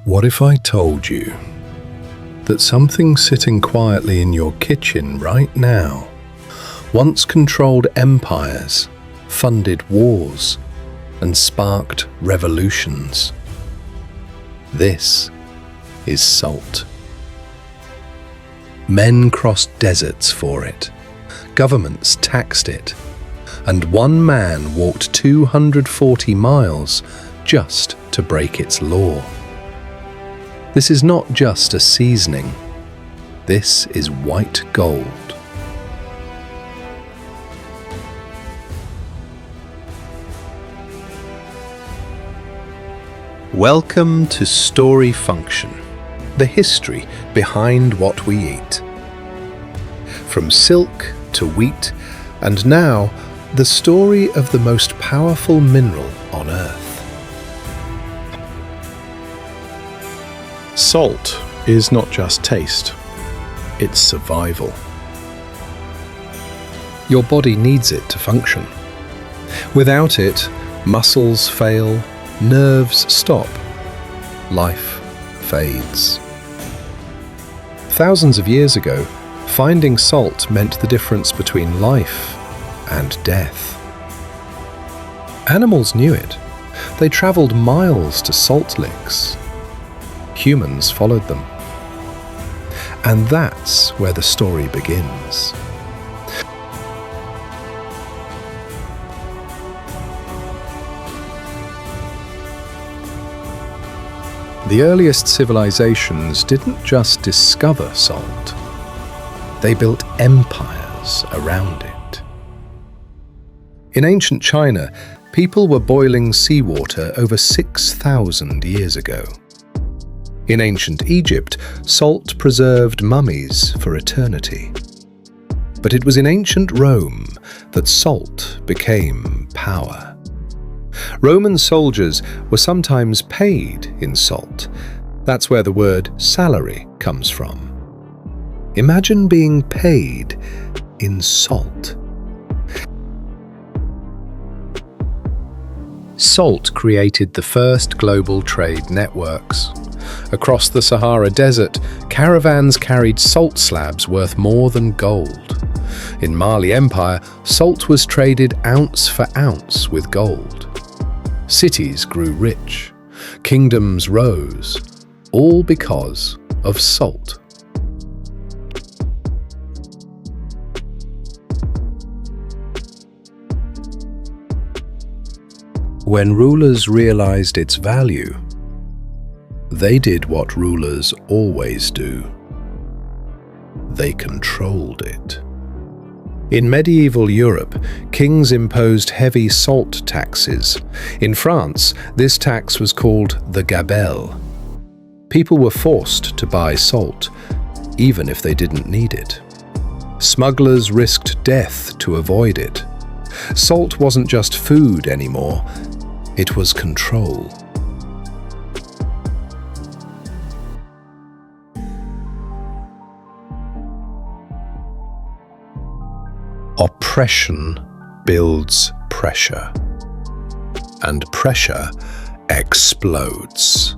What if I told you that something sitting quietly in your kitchen right now once controlled empires, funded wars, and sparked revolutions? This is salt. Men crossed deserts for it, governments taxed it, and one man walked 240 miles just to break its law. This is not just a seasoning. This is white gold. Welcome to Story Function, the history behind what we eat. From silk to wheat, and now the story of the most powerful mineral on Earth. Salt is not just taste, it's survival. Your body needs it to function. Without it, muscles fail, nerves stop, life fades. Thousands of years ago, finding salt meant the difference between life and death. Animals knew it. They traveled miles to salt licks. Humans followed them. And that's where the story begins. The earliest civilizations didn't just discover salt. They built empires around it. In ancient China, people were boiling seawater over 6,000 years ago. In ancient Egypt, salt preserved mummies for eternity. But it was in ancient Rome that salt became power. Roman soldiers were sometimes paid in salt. That's where the word salary comes from. Imagine being paid in salt. Salt created the first global trade networks. Across the Sahara Desert, caravans carried salt slabs worth more than gold. In Mali Empire, salt was traded ounce for ounce with gold. Cities grew rich, kingdoms rose, all because of salt. When rulers realized its value, they did what rulers always do. They controlled it. In medieval Europe, kings imposed heavy salt taxes. In France, this tax was called the gabelle. People were forced to buy salt, even if they didn't need it. Smugglers risked death to avoid it. Salt wasn't just food anymore, it was control. Oppression builds pressure, and pressure explodes.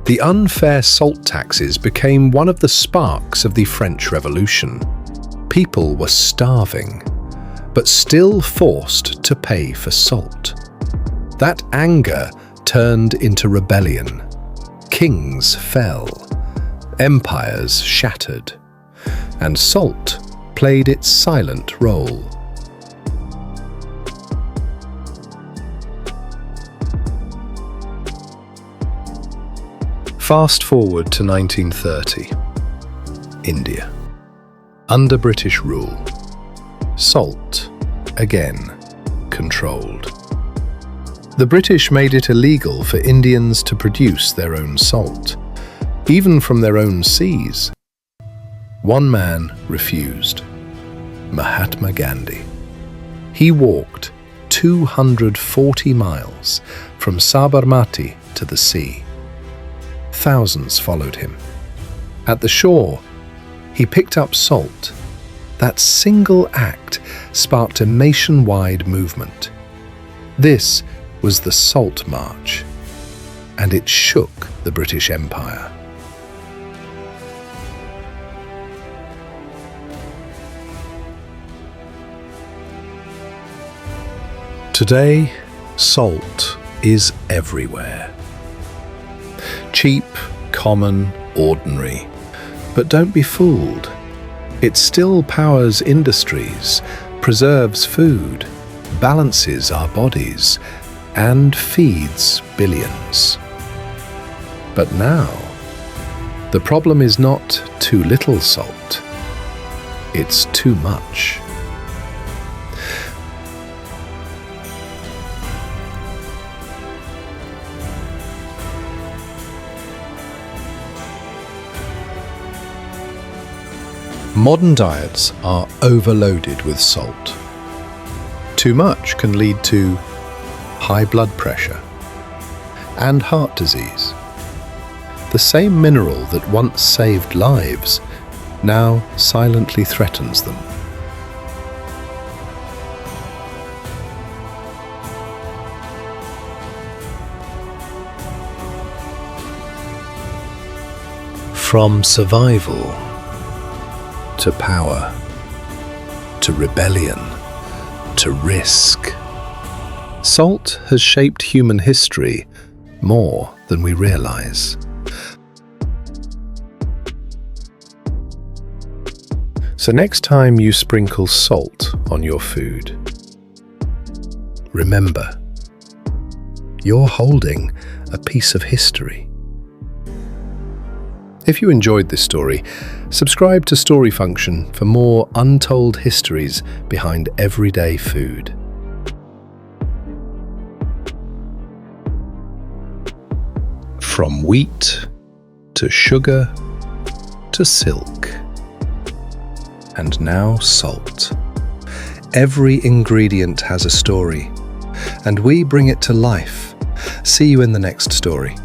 The unfair salt taxes became one of the sparks of the French Revolution. People were starving, but still forced to pay for salt. That anger turned into rebellion. Kings fell, empires shattered, and salt played its silent role. Fast forward to 1930. India. Under British rule, salt, again, controlled. The British made it illegal for Indians to produce their own salt, even from their own seas. One man refused. Mahatma Gandhi. He walked 240 miles from Sabarmati to the sea. Thousands followed him. At the shore, he picked up salt. That single act sparked a nationwide movement. This was the Salt March, and it shook the British Empire. Today, salt is everywhere. Cheap, common, ordinary. But don't be fooled. It still powers industries, preserves food, balances our bodies, and feeds billions. But now, the problem is not too little salt. It's too much. Modern diets are overloaded with salt. Too much can lead to high blood pressure and heart disease. The same mineral that once saved lives now silently threatens them. From survival to power, to rebellion, to risk. Salt has shaped human history more than we realize. So next time you sprinkle salt on your food, remember, you're holding a piece of history. If you enjoyed this story, subscribe to Story Function for more untold histories behind everyday food. From wheat to sugar to silk, and now salt. Every ingredient has a story, and we bring it to life. See you in the next story.